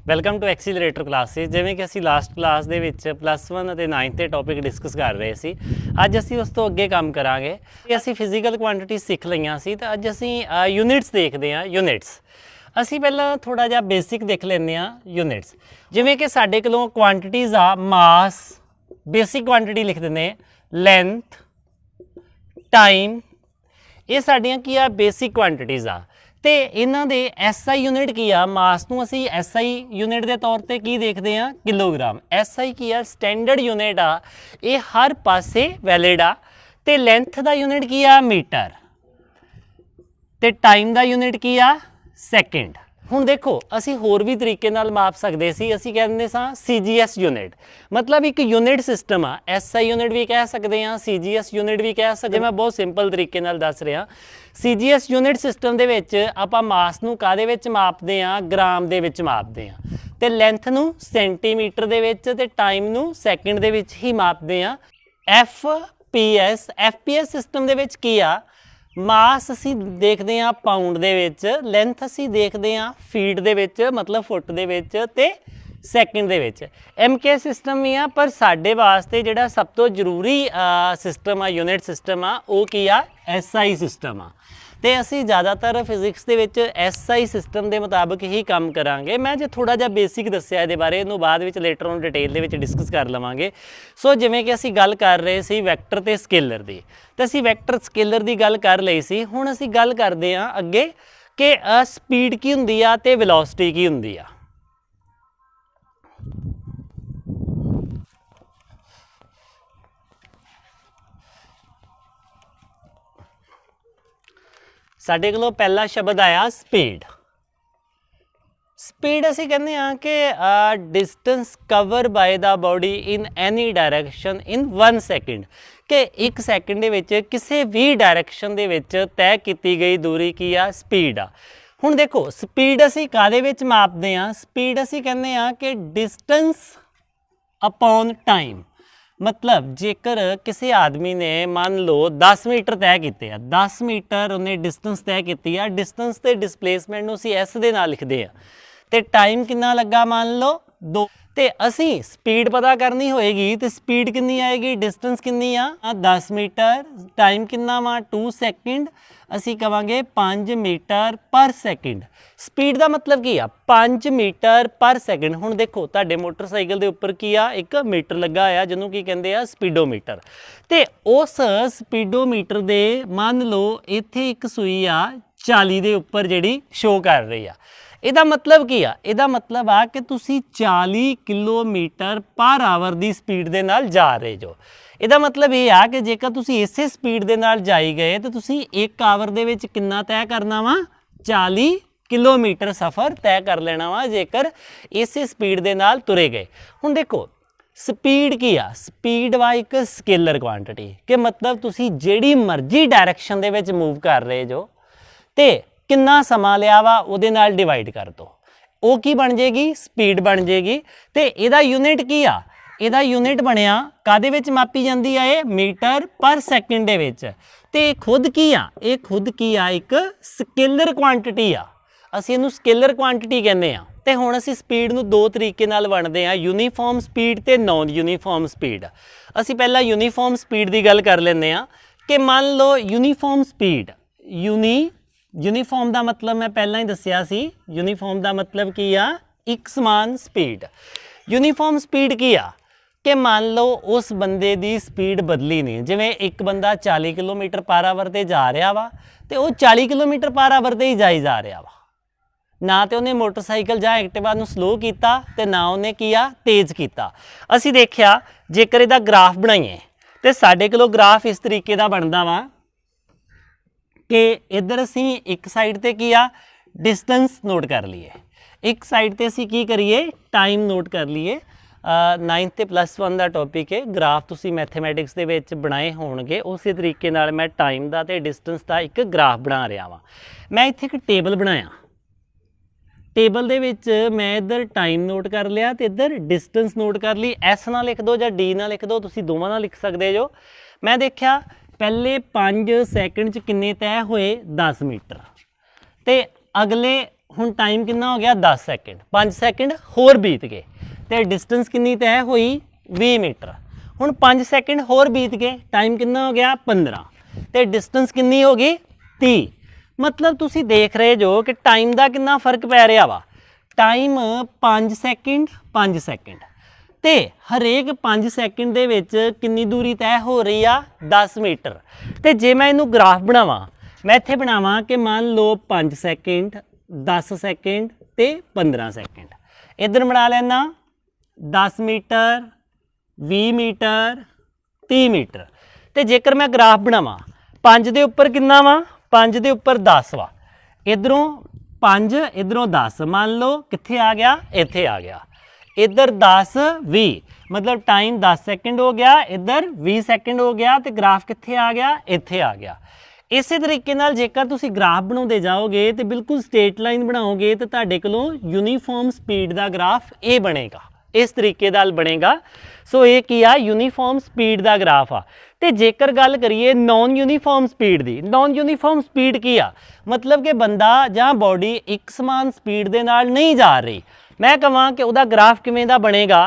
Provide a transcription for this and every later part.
Welcome to ਐਕਸੀਲਰੇਟਰ classes. ਜਿਵੇਂ ਕਿ ਅਸੀਂ ਲਾਸਟ ਕਲਾਸ ਦੇ ਵਿੱਚ +1 ਅਤੇ 9th ਦੇ ਟੌਪਿਕ ਡਿਸਕਸ ਕਰ ਰਹੇ ਸੀ, ਅੱਜ ਅਸੀਂ ਉਸ ਤੋਂ ਅੱਗੇ ਕੰਮ ਕਰਾਂਗੇ। ਅਸੀਂ ਫਿਜ਼ੀਕਲ ਕੁਆਂਟੀਟੀ ਸਿੱਖ ਲਈਆਂ ਸੀ ਤਾਂ ਅੱਜ ਅਸੀਂ ਯੂਨਿਟਸ ਦੇਖਦੇ ਹਾਂ। ਯੂਨਿਟਸ ਅਸੀਂ ਪਹਿਲਾਂ ਥੋੜ੍ਹਾ ਜਿਹਾ ਬੇਸਿਕ ਦੇਖ ਲੈਂਦੇ ਹਾਂ। ਯੂਨਿਟਸ ਜਿਵੇਂ ਕਿ ਸਾਡੇ ਕੋਲੋਂ ਕੁਆਂਟੀਟੀਜ਼ ਆ, ਮਾਸ, ਬੇਸਿਕ ਕੁਆਂਟੀਟੀ ਲਿਖ ਦਿੰਦੇ, ਲੈਂਥ, ਟਾਈਮ, ਇਹ ਸਾਡੀਆਂ ਕੀ ਆ, ਬੇਸਿਕ ਕੁਆਂਟੀਟੀਜ਼ ਆ। ਤੇ ਇਹਨਾਂ ਦੇ SI ਯੂਨਿਟ ਕੀ ਆ, ਮਾਸ ਨੂੰ ਅਸੀਂ SI ਯੂਨਿਟ ਦੇ ਤੌਰ ਤੇ ਕੀ ਦੇਖਦੇ ਆ, ਕਿਲੋਗ੍ਰਾਮ। SI ਕੀ ਆ, ਸਟੈਂਡਰਡ ਯੂਨਿਟ ਆ, ਇਹ ਹਰ ਪਾਸੇ ਵੈਲਿਡ ਆ। ਤੇ ਲੈਂਥ ਦਾ ਯੂਨਿਟ ਕੀ ਆ, ਮੀਟਰ। ਤੇ ਟਾਈਮ ਦਾ ਯੂਨਿਟ ਕੀ ਆ, ਸੈਕਿੰਡ। ਹੁਣ ਦੇਖੋ ਅਸੀਂ ਹੋਰ ਵੀ ਤਰੀਕੇ ਨਾਲ ਮਾਪ ਸਕਦੇ ਸੀ। ਅਸੀਂ ਕਹਿੰਦੇ ਸਾਂ CGS ਯੂਨਿਟ, ਮਤਲਬ ਇੱਕ ਯੂਨਿਟ ਸਿਸਟਮ ਆ। SI ਯੂਨਿਟ ਵੀ ਕਹਿ ਸਕਦੇ ਹਾਂ, CGS ਯੂਨਿਟ ਵੀ ਕਹਿ ਸਕਦੇ। ਮੈਂ ਬਹੁਤ ਸਿੰਪਲ ਤਰੀਕੇ ਨਾਲ ਦੱਸ ਰਿਹਾ। CGS ਯੂਨਿਟ ਸਿਸਟਮ ਦੇ ਵਿੱਚ ਆਪਾਂ ਮਾਸ ਨੂੰ ਕਾਹਦੇ ਵਿੱਚ ਮਾਪਦੇ ਹਾਂ, ਗ੍ਰਾਮ ਦੇ ਵਿੱਚ ਮਾਪਦੇ ਹਾਂ। ਤੇ ਲੈਂਥ ਨੂੰ ਸੈਂਟੀਮੀਟਰ ਦੇ ਵਿੱਚ ਤੇ ਟਾਈਮ ਨੂੰ ਸੈਕਿੰਡ ਦੇ ਵਿੱਚ ਹੀ ਮਾਪਦੇ ਹਾਂ। FPS ਸਿਸਟਮ ਦੇ ਵਿੱਚ ਕੀ ਆ, ਮਾਸ ਅਸੀਂ ਦੇਖਦੇ ਹਾਂ ਪਾਊਂਡ ਦੇ ਵਿੱਚ, ਲੈਂਥ ਅਸੀਂ ਦੇਖਦੇ ਹਾਂ ਫੀਟ ਦੇ ਵਿੱਚ, ਮਤਲਬ ਫੁੱਟ ਦੇ ਵਿੱਚ, ਤੇ ਸੈਕਿੰਡ ਦੇ ਵਿੱਚ। MK ਸਿਸਟਮ ਵੀ ਆ, ਪਰ ਸਾਡੇ ਵਾਸਤੇ ਜਿਹੜਾ ਸਭ ਤੋਂ ਜ਼ਰੂਰੀ ਸਿਸਟਮ ਆ, ਯੂਨਿਟ ਸਿਸਟਮ ਆ, ਉਹ ਕੀ ਆ, SI ਸਿਸਟਮ ਆ। ਤੇ ਅਸੀਂ ਜ਼ਿਆਦਾਤਰ ਫਿਜ਼ਿਕਸ ਦੇ ਵਿੱਚ SI ਸਿਸਟਮ ਦੇ ਮੁਤਾਬਕ ਹੀ ਕੰਮ ਕਰਾਂਗੇ। ਮੈਂ ਜੇ ਥੋੜ੍ਹਾ ਜਿਹਾ ਬੇਸਿਕ ਦੱਸਿਆ ਇਹਦੇ ਬਾਰੇ, ਇਹਨੂੰ ਬਾਅਦ ਵਿੱਚ ਲੇਟਰ ਔਨ ਡਿਟੇਲ ਦੇ ਵਿੱਚ ਡਿਸਕਸ ਕਰ ਲਵਾਂਗੇ। ਸੋ ਜਿਵੇਂ ਕਿ ਅਸੀਂ ਗੱਲ ਕਰ ਰਹੇ ਸੀ ਵੈਕਟਰ ਤੇ ਸਕੇਲਰ ਦੀ, ਤੇ ਅਸੀਂ ਵੈਕਟਰ ਸਕੇਲਰ ਦੀ ਗੱਲ ਕਰ ਲਈ ਸੀ। ਹੁਣ ਅਸੀਂ ਗੱਲ ਕਰਦੇ ਹਾਂ ਅੱਗੇ ਕਿ ਸਪੀਡ ਕੀ ਹੁੰਦੀ ਆ ਤੇ ਵੈਲੋਸਿਟੀ ਕੀ ਹੁੰਦੀ ਆ। ਸਾਡੇ ਕੋਲੋਂ ਪਹਿਲਾ ਸ਼ਬਦ ਆਇਆ ਸਪੀਡ। ਸਪੀਡ ਅਸੀਂ ਕਹਿੰਦੇ ਹਾਂ ਕਿ ਡਿਸਟੈਂਸ ਕਵਰ ਬਾਏ ਦਾ ਬੋਡੀ ਇਨ ਐਨੀ ਡਾਇਰੈਕਸ਼ਨ ਇਨ 1 ਸੈਕਿੰਡ, ਕਿ 1 ਸੈਕਿੰਡ ਦੇ ਵਿੱਚ ਕਿਸੇ ਵੀ ਡਾਇਰੈਕਸ਼ਨ ਦੇ ਵਿੱਚ ਤੈਅ ਕੀਤੀ ਗਈ ਦੂਰੀ ਕੀ ਆ, ਸਪੀਡ ਆ। ਹੁਣ ਦੇਖੋ ਸਪੀਡ ਅਸੀਂ ਕਾਹਦੇ ਵਿੱਚ ਮਾਪਦੇ ਹਾਂ, ਸਪੀਡ ਅਸੀਂ ਕਹਿੰਦੇ ਹਾਂ ਕਿ ਡਿਸਟੈਂਸ ਅਪੋਨ ਟਾਈਮ। ਮਤਲਬ ਜੇਕਰ ਕਿਸੇ ਆਦਮੀ ਨੇ ਮੰਨ ਲਓ 10 ਮੀਟਰ ਤੈਅ ਕੀਤੇ ਆ, 10 ਮੀਟਰ ਉਹਨੇ ਡਿਸਟੈਂਸ ਤੈਅ ਕੀਤੀ ਆ, ਡਿਸਟੈਂਸ ਤੇ ਡਿਸਪਲੇਸਮੈਂਟ ਨੂੰ ਅਸੀਂ S ਦੇ ਨਾਲ ਲਿਖਦੇ ਆ, ਤੇ ਟਾਈਮ ਕਿੰਨਾ ਲੱਗਾ ਮੰਨ ਲਓ 2। ਤੇ ਅਸੀਂ ਸਪੀਡ ਪਤਾ ਕਰਨੀ ਹੋਏਗੀ ਤੇ ਸਪੀਡ ਕਿੰਨੀ ਆਏਗੀ, ਡਿਸਟੈਂਸ ਕਿੰਨੀ ਆ 10 ਮੀਟਰ, ਟਾਈਮ ਕਿੰਨਾ ਵਾ 2 ਸੈਕਿੰਡ, ਅਸੀਂ ਕਵਾਂਗੇ 5 ਮੀਟਰ ਪਰ ਸੈਕਿੰਡ। ਸਪੀਡ ਦਾ ਮਤਲਬ ਕੀ ਆ, 5 ਮੀਟਰ ਪਰ ਸੈਕਿੰਡ। ਹੁਣ ਦੇਖੋ ਤੁਹਾਡੇ ਮੋਟਰਸਾਈਕਲ ਦੇ ਉੱਪਰ ਕੀ ਆ, ਇੱਕ ਮੀਟਰ ਲੱਗਾ ਆ ਜਿਹਨੂੰ ਕੀ ਕਹਿੰਦੇ ਆ, ਸਪੀਡੋਮੀਟਰ। ਤੇ ਉਸ ਸਪੀਡੋਮੀਟਰ ਦੇ ਮੰਨ ਲਓ ਇੱਥੇ ਇੱਕ ਸੂਈ ਆ 40 ਦੇ ਉੱਪਰ ਜਿਹੜੀ ਸ਼ੋ ਕਰ ਰਹੀ ਆ। ਇਹਦਾ ਮਤਲਬ ਕੀ ਆ, ਇਹਦਾ ਮਤਲਬ ਆ ਕਿ ਤੁਸੀਂ 40 ਕਿਲੋਮੀਟਰ ਪਰ ਆਵਰ ਦੀ ਸਪੀਡ ਦੇ ਨਾਲ ਜਾ ਰਹੇ ਜੋ। ਇਹਦਾ ਮਤਲਬ ਇਹ ਆ ਕਿ ਜੇਕਰ ਤੁਸੀਂ ਇਸੇ ਸਪੀਡ ਦੇ ਨਾਲ ਜਾਈ ਗਏ ਤਾਂ ਤੁਸੀਂ 1 ਆਵਰ ਦੇ ਵਿੱਚ ਕਿੰਨਾ ਤੈਅ ਕਰਨਾ ਵਾ, 40 ਕਿਲੋਮੀਟਰ ਸਫ਼ਰ ਤੈਅ ਕਰ ਲੈਣਾ ਵਾ, ਜੇਕਰ ਇਸੇ ਸਪੀਡ ਦੇ ਨਾਲ ਤੁਰੇ ਗਏ। ਹੁਣ ਦੇਖੋ ਸਪੀਡ ਕੀ ਆ, ਸਪੀਡ ਵਾ ਇੱਕ ਸਕੇਲਰ ਕੁਆਂਟੀਟੀ, ਕਿ ਮਤਲਬ ਤੁਸੀਂ ਜਿਹੜੀ ਮਰਜ਼ੀ ਡਾਇਰੈਕਸ਼ਨ ਦੇ ਵਿੱਚ ਮੂਵ ਕਰ ਰਹੇ ਜੋ ਤੇ ਕਿੰਨਾ ਸਮਾਂ ਲਿਆ ਵਾ ਉਹਦੇ ਨਾਲ ਡਿਵਾਈਡ ਕਰ ਦਿਓ, ਉਹ ਕੀ ਬਣ ਜਾਏਗੀ, ਸਪੀਡ ਬਣ ਜਾਏਗੀ। ਤੇ ਇਹਦਾ ਯੂਨਿਟ ਕੀ ਆ, ਇਹਦਾ ਯੂਨਿਟ ਬਣਿਆ ਕਾਹਦੇ ਵਿੱਚ ਮਾਪੀ ਜਾਂਦੀ ਆ, ਇਹ ਮੀਟਰ ਪਰ ਸੈਕਿੰਡ ਦੇ ਵਿੱਚ। ਤੇ ਖੁਦ ਕੀ ਆ, ਇਹ ਖੁਦ ਕੀ ਆ, ਇੱਕ ਸਕੇਲਰ ਕੁਆਂਟੀਟੀ ਆ, ਅਸੀਂ ਇਹਨੂੰ ਸਕੇਲਰ ਕੁਆਂਟੀਟੀ ਕਹਿੰਦੇ ਆ। ਤੇ ਹੁਣ ਅਸੀਂ ਸਪੀਡ ਨੂੰ ਦੋ ਤਰੀਕੇ ਨਾਲ ਵੰਡਦੇ ਆ, ਯੂਨੀਫਾਰਮ ਸਪੀਡ ਤੇ ਨਾਨ ਯੂਨੀਫਾਰਮ ਸਪੀਡ। ਅਸੀਂ ਪਹਿਲਾਂ ਯੂਨੀਫਾਰਮ ਸਪੀਡ ਦੀ ਗੱਲ ਕਰ ਲੈਂਦੇ ਆ ਕਿ ਮੰਨ ਲਓ ਯੂਨੀਫਾਰਮ ਸਪੀਡ, ਯੂਨੀਫਾਰਮ ਦਾ ਮਤਲਬ ਮੈਂ ਪਹਿਲਾਂ ਹੀ ਦੱਸਿਆ ਸੀ, ਯੂਨੀਫਾਰਮ ਦਾ ਮਤਲਬ ਕੀ ਆ, ਇੱਕ ਸਮਾਨ ਸਪੀਡ। ਯੂਨੀਫਾਰਮ ਸਪੀਡ ਕੀ ਆ ਕਿ ਮੰਨ ਲਓ ਉਸ ਬੰਦੇ ਦੀ ਸਪੀਡ ਬਦਲੀ ਨਹੀਂ, ਜਿਵੇਂ ਇੱਕ ਬੰਦਾ 40 ਕਿਲੋਮੀਟਰ ਪਰ ਆਵਰ ਤੇ ਜਾ ਰਿਹਾ ਵਾ ਤੇ ਉਹ 40 ਕਿਲੋਮੀਟਰ ਪਰ ਆਵਰ ਤੇ ਹੀ ਜਾਈ ਜਾ ਰਿਹਾ ਵਾ, ਨਾ ਤੇ ਉਹਨੇ ਮੋਟਰਸਾਈਕਲ ਜਾਂ ਐਕਟਿਵਾ ਨੂੰ ਸਲੋ ਕੀਤਾ ਤੇ ਨਾ ਉਹਨੇ ਕੀ ਆ, ਤੇਜ਼ ਕੀਤਾ। ਅਸੀਂ ਦੇਖਿਆ ਜੇਕਰ ਇਹਦਾ ਗ੍ਰਾਫ ਬਣਾਈਏ ਤੇ ਸਾਡੇ ਕੋਲੋਂ ਗ੍ਰਾਫ ਇਸ ਤਰੀਕੇ ਦਾ ਬਣਦਾ ਵਾ ਕਿ ਇੱਧਰ ਅਸੀਂ ਇੱਕ ਸਾਈਡ ਤੇ ਕੀ ਆ, ਡਿਸਟੈਂਸ ਨੋਟ ਕਰ ਲਈਏ, ਇੱਕ ਸਾਈਡ ਤੇ ਅਸੀਂ ਕੀ ਕਰੀਏ, ਟਾਈਮ ਨੋਟ ਕਰ ਲਈਏ। 9th ਤੇ +1 ਦਾ ਟੌਪਿਕ ਹੈ, ਗ੍ਰਾਫ ਤੁਸੀਂ ਮੈਥਮੈਟਿਕਸ ਦੇ ਵਿੱਚ ਬਣਾਏ ਹੋਣਗੇ, ਉਸੇ ਤਰੀਕੇ ਨਾਲ ਮੈਂ ਟਾਈਮ ਦਾ ਤੇ ਡਿਸਟੈਂਸ ਦਾ ਇੱਕ ਗ੍ਰਾਫ ਬਣਾ ਰਿਹਾ ਵਾਂ। ਮੈਂ ਇੱਥੇ ਇੱਕ ਟੇਬਲ ਬਣਾਇਆ, ਟੇਬਲ ਦੇ ਵਿੱਚ ਮੈਂ ਇੱਧਰ ਟਾਈਮ ਨੋਟ ਕਰ ਲਿਆ ਤੇ ਇੱਧਰ ਡਿਸਟੈਂਸ ਨੋਟ ਕਰ ਲਈ। S ਨਾਲ ਲਿਖ ਦਿਓ ਜਾਂ D ਨਾਲ ਲਿਖ ਦਿਓ, ਤੁਸੀਂ ਦੋਵਾਂ ਨਾਲ ਲਿਖ ਸਕਦੇ ਜੋ। ਮੈਂ ਦੇਖਿਆ ਪਹਿਲੇ 5 ਸੈਕਿੰਡ 'ਚ ਕਿੰਨੇ ਤੈਅ ਹੋਏ, 10 ਮੀਟਰ। ਤੇ ਅਗਲੇ ਹੁਣ ਟਾਈਮ ਕਿੰਨਾ ਹੋ ਗਿਆ 10 ਸੈਕਿੰਡ, 5 ਸੈਕਿੰਡ ਹੋਰ ਬੀਤ ਗਏ ਤੇ ਡਿਸਟੈਂਸ ਕਿੰਨੀ ਤੈਅ ਹੋਈ 20 ਮੀਟਰ। ਹੁਣ 5 ਸੈਕਿੰਡ ਹੋਰ ਬੀਤ ਗਏ, ਟਾਈਮ ਕਿੰਨਾ ਹੋ ਗਿਆ 15 ਤੇ ਡਿਸਟੈਂਸ ਕਿੰਨੀ ਹੋ ਗਈ 30। मतलब तुसी देख रहे जो कि टाइम का कितना फर्क पै रहा वा। टाइम 5 सैकेंड ते हरेक 5 सैकेंड दे विच कितनी दूरी तय हो रही आ 10 मीटर। ते जे मैं इनू ग्राफ बनावा, मैं इत्थे बनावा कि मान लो 5 सैकेंड 10 सैकेंड ते 15 सैकेंड। इधर बना लेना 10 मीटर 20 मीटर 30 मीटर। ते जेकर मैं ग्राफ बनावा 5 दे उपर कितना वा 5 ਦੇ ਉੱਪਰ 10 ਵਾ, इधरों 5 इधरों 10, मान लो कित्थे आ गया इत्थे आ गया, इधर 10 20 मतलब टाइम 10 सैकेंड हो गया, इधर 20 सैकेंड हो गया तो ग्राफ कित्थे आ गया इत्थे आ गया। इस तरीके नाल जेकर तुसी ग्राफ बनाते जाओगे तो बिल्कुल स्ट्रेट लाइन बनाओगे तो तुहाडे कोलों यूनीफॉर्म स्पीड का ग्राफ ये बनेगा, इस तरीके नाल बनेगा। सो ये की आ यूनीफॉर्म स्पीड का ग्राफ आ। तो जेकर गल करिए नॉन यूनीफॉर्म स्पीड की, नॉन यूनीफॉर्म स्पीड की आ मतलब कि बंदा जां बॉडी एक समान स्पीड के नाल नहीं जा रही। मैं कहां कि उहदा ग्राफ किवें दा बनेगा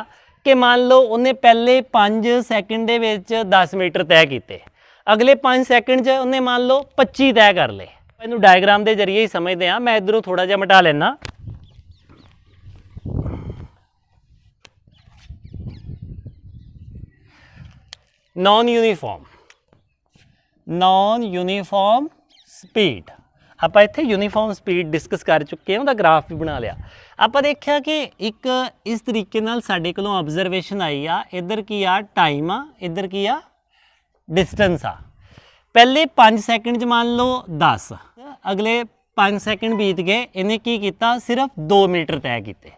कि मान लो उन्हें पहले 5 सैकेंड दे विच 10 मीटर तय किए, अगले 5 सैकेंड च उन्हें मान लो 25 तय कर ले। इनू डायग्राम के जरिए ही समझते हैं। मैं इधरों थोड़ा जिहा मिटा लेना। नॉन यूनीफॉर्म स्पीड आप इत्थे यूनीफॉर्म स्पीड डिस्कस कर चुके हैं, उसका ग्राफ भी बना लिया। आप देखा कि एक इस तरीके नाल साडे कोलों ऑब्जरवेशन आई आ, इधर की आ टाइम आ, इधर की आ डिस्टेंस आ। पहले 5 सैकेंड च मान लो 10, अगले 5 सैकेंड बीत गए, इन्हें की किया सिर्फ 2 मीटर तय किए।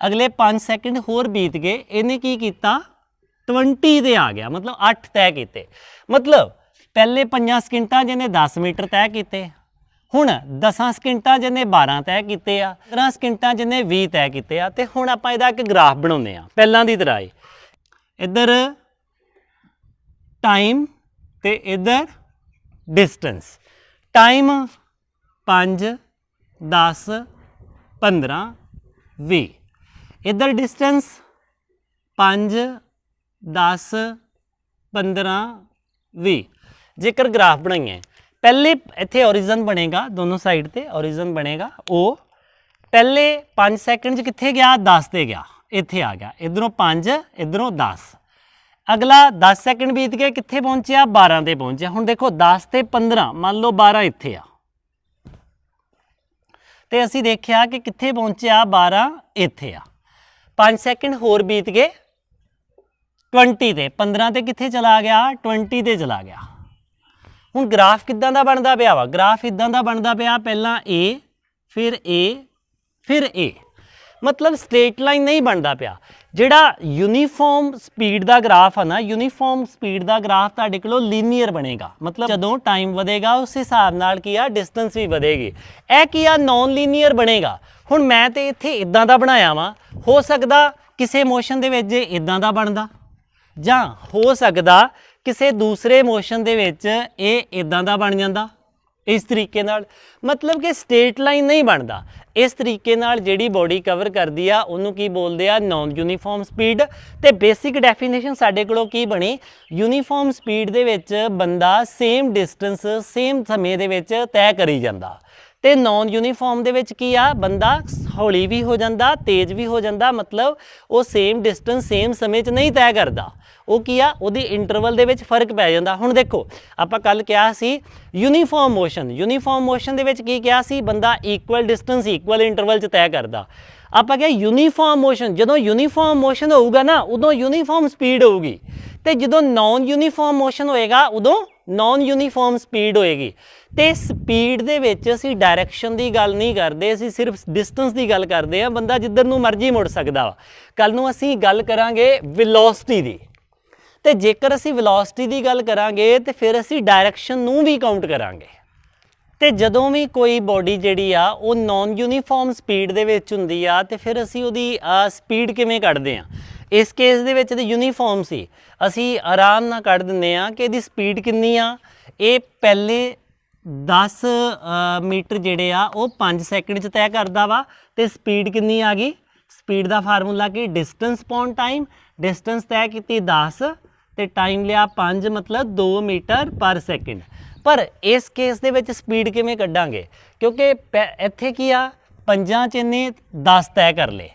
अगले 5 सैकेंड होर बीत गए, इन्हें की किया 20 ते आ गया मतलब 8 तय किए। मतलब पहले 5 सैकेंटा जिन्हें 10 मीटर तय किए, हुण 10 सैकेंटा जिन्हें 12 तय किए आ, 15 सैकेंटा जिन्हें 20 तय किए आ। ते हुण आपां इहदा एक ग्राफ बनाउंदे आ पहलां दी तरह ही। इधर टाइम ते इधर डिस्टेंस। टाइम 5 10 15 20, इधर डिस्टेंस 5 10 15 20। जेकर ग्राफ बनाइए पहले इत्थे ओरिजन बनेगा, दोनों साइड ते ओरिजन बनेगा ओ। पहले 5 सैकेंड च कित्थे गया 10 ते गया, इत्थे आ गया, इधरों 5 इधरों 10। अगला 10 सैकेंड बीत गए, कित्थे पहुंचया 12 ते पहुंचया। हुण देखो 10 ते 15 मान लो 12 इत्थे आ ते असीं देखिया कि कित्थे पहुंचया 12 इत्थे आ। 5 सैकेंड होर बीत गए 20 ते, 15 ते कित्थे चला गया 20 ते चला गया। हुण ग्राफ किदां दा बनदा पिया वा, ग्राफ इदां दा बनदा पिया, पहला ए फिर ए फिर ए, मतलब स्ट्रेट लाइन नहीं बनता पिया। जिहड़ा यूनीफॉर्म स्पीड का ग्राफ है ना, यूनीफॉर्म स्पीड का ग्राफ तुहाडे कोलों लीनियर बनेगा, मतलब जदों टाइम वधेगा उस हिसाब नाल की आ डिस्टेंस भी वधेगी। यह की आ नॉन लीनियर बनेगा। हुण मैं तो इत्थे इदां दा बनाया वा, हो सकदा किसी मोशन दे विच इदां दा बनदा, जां हो सकदा किसी दूसरे मोशन दे विच इह इदां दा बन जांदा इस तरीके नाल, मतलब कि स्ट्रेट लाइन नहीं बनता। इस तरीके नाल जिहड़ी बॉडी कवर करदी आ उहनूं की बोलदे आ नॉन यूनीफॉर्म स्पीड। ते बेसिक डेफिनेशन साडे कोलों की बनी, यूनीफॉर्म स्पीड दे विच बंदा सेम डिस्टेंस सेम समय दे विच तय करी जांदा, ते नॉन यूनीफॉर्म दे विच की आ बंदा हौली भी हो जांदा तेज भी हो जांदा, मतलब वो सेम डिस्टेंस सेम समय च नहीं तय करदा, वो की आ उहदी इंटरवल दे विच फर्क पै जांदा। हुण देखो आपां कल कहा सी यूनीफॉर्म मोशन, यूनीफॉर्म मोशन दे विच की कहा सी बंदा इक्वल डिस्टेंस इक्वल इंटरवल च तय करदा। आपां क्या यूनीफॉर्म मोशन, जदों यूनीफॉर्म मोशन होऊगा ना उदों यूनीफॉर्म स्पीड होगी, ते जदों नॉन यूनीफॉर्म मोशन होएगा उदों नॉन यूनीफॉर्म स्पीड होएगी। तो स्पीड दे विच असीं डायरैक्शन की गल नहीं करते, असीं सिर्फ डिस्टेंस की गल करते हैं। बंदा जिधर नूं मर्जी मुड़ सकदा वा। कल नूं असीं गल करांगे वेलोसिटी दी, तो जेकर असीं वेलोसिटी की गल करांगे तो फिर असीं डायरैक्शन नूं भी काउंट करांगे। तो जदों भी कोई बॉडी जिहड़ी आ वो नॉन यूनीफॉर्म स्पीड दे विच हुंदी आ ते फिर असीं उहदी स्पीड किवें कढदे आ। इस केस दे विच ते यूनीफॉर्म सी, असीं आराम नाल कढ दिंदे आ कि इहदी स्पीड कितनी आ। ये पहले 10 मीटर ਜਿਹੜੇ ਆ ਉਹ 5 ਸੈਕਿੰਡ 'ਚ ਤੈਅ ਕਰਦਾ ਵਾ ਤੇ ਸਪੀਡ ਕਿੰਨੀ ਆ ਗਈ ਸਪੀਡ ਦਾ ਫਾਰਮੂਲਾ ਕੀ ਡਿਸਟੈਂਸ ਪੌਨ ਟਾਈਮ डिस्टेंस तय की 10 ਤੇ टाइम लिया 5 मतलब 2 मीटर पर सेकंड पर इस केस दे विच स्पीड किवें कड्डांगे क्योंकि इत्थे की आ पंजां च इन्ने 10 तय कर ले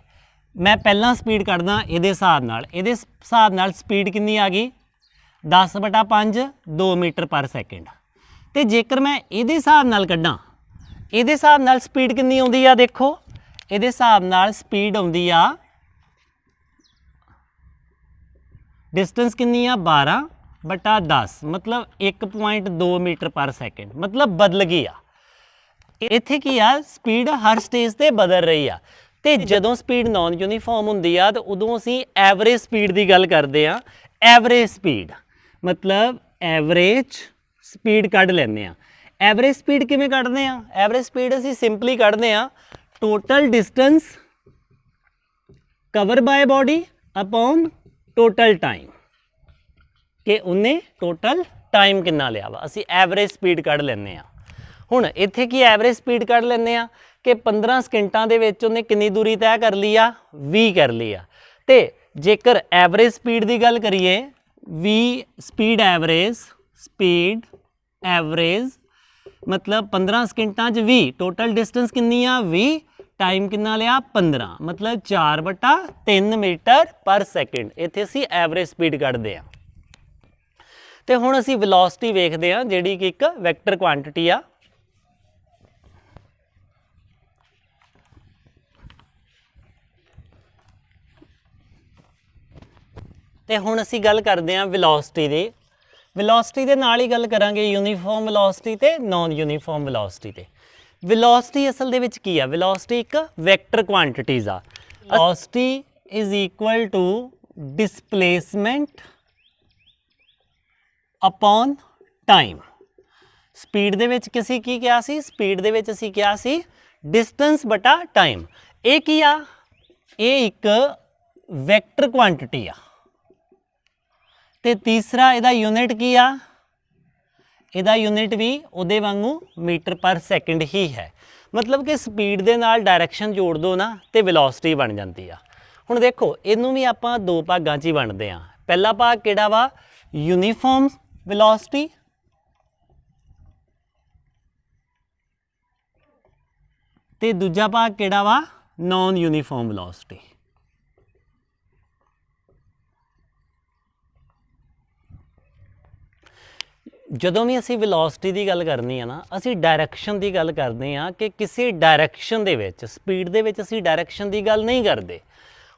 मैं पहला स्पीड कड्डदा इहदे हिसाब नाल स्पीड कितनी आ गई 10/5 2 मीटर पर सेकंड ते जेकर मैं इहदे हिसाब नाल कड्डां इहदे हिसाब नाल स्पीड कितनी आउंदी आ देखो इहदे हिसाब नाल स्पीड आउंदी आ डिस्टेंस कितनी आ 12/10 मतलब 1.2 मीटर पर सेकंड मतलब बदल गई आ इत्थे की आ स्पीड हर स्टेज ते बदल रही आ ते जदों स्पीड नॉन यूनीफॉर्म हुंदी आ ते उदों असीं एवरेज स्पीड की गल करते हैं एवरेज स्पीड मतलब एवरेज स्पीड कढ लैंदे आ एवरेज स्पीड किवें कढदे आ एवरेज स्पीड असीं सिंपली कढदे आ total distance cover by body upon total time कि उन्हें टोटल टाइम कितना लिया वा असी एवरेज स्पीड कढ़ लैंदे आ हुण इत्थे की एवरेज स्पीड कढ़ लैंदे आ कि 15 सकिंटां दे विच उन्हें कितनी दूरी तय कर ली आ 20 कर ली आ ते जेकर एवरेज स्पीड की गल करिए 20 स्पीड एवरेज मतलब 15 सकिंटां च 20 टोटल डिस्टेंस कितनी आ 20 टाइम कितना लिया 15 मतलब 4/3 मीटर पर सेकंड इत्थे असीं एवरेज स्पीड कढदे आ ते हुण असीं वेलोसिटी वेखदे आ जिहड़ी कि एक वैक्टर क्वांटिटी आ ते हुण असीं गल करदे आ वेलोसिटी दे नाल ही गल करांगे यूनीफॉर्म वेलोसिटी ते नॉन यूनीफॉर्म वेलोसिटी ते वेलोसिटी असल दे विच की है वेलोसिटी एक वैक्टर क्वांटिटीज़ आ velocity is equal to displacement upon time speed दे विच किसी की क्या सी स्पीड दे विच असीं क्या सी डिस्टेंस बटा टाइम ये की आ ये एक वैक्टर क्वांटिटी आ ते तीसरा इहदा यूनिट की आ इहदा यूनिट भी उहदे वांगू मीटर पर सेकंड ही है मतलब कि स्पीड दे नाल डायरैक्शन जोड़ दो ना तो वेलोसिटी बन जाती है हुण देखो इनू भी आपां दो भागां च ही वंडदे आ पहला भाग किहड़ा वा यूनीफॉर्म वेलोसिटी ते दूजा भाग किहड़ा वा नॉन यूनीफॉर्म वेलोसिटी ਜਦੋਂ ਵੀ ਅਸੀਂ ਵੈਲੋਸਿਟੀ ਦੀ ਗੱਲ ਕਰਨੀ ਆ ਨਾ ਅਸੀਂ ਡਾਇਰੈਕਸ਼ਨ ਦੀ ਗੱਲ ਕਰਦੇ ਆ ਕਿ ਕਿਸੇ ਡਾਇਰੈਕਸ਼ਨ ਦੇ ਵਿੱਚ ਸਪੀਡ ਦੇ ਵਿੱਚ ਅਸੀਂ ਡਾਇਰੈਕਸ਼ਨ ਦੀ ਗੱਲ ਨਹੀਂ ਕਰਦੇ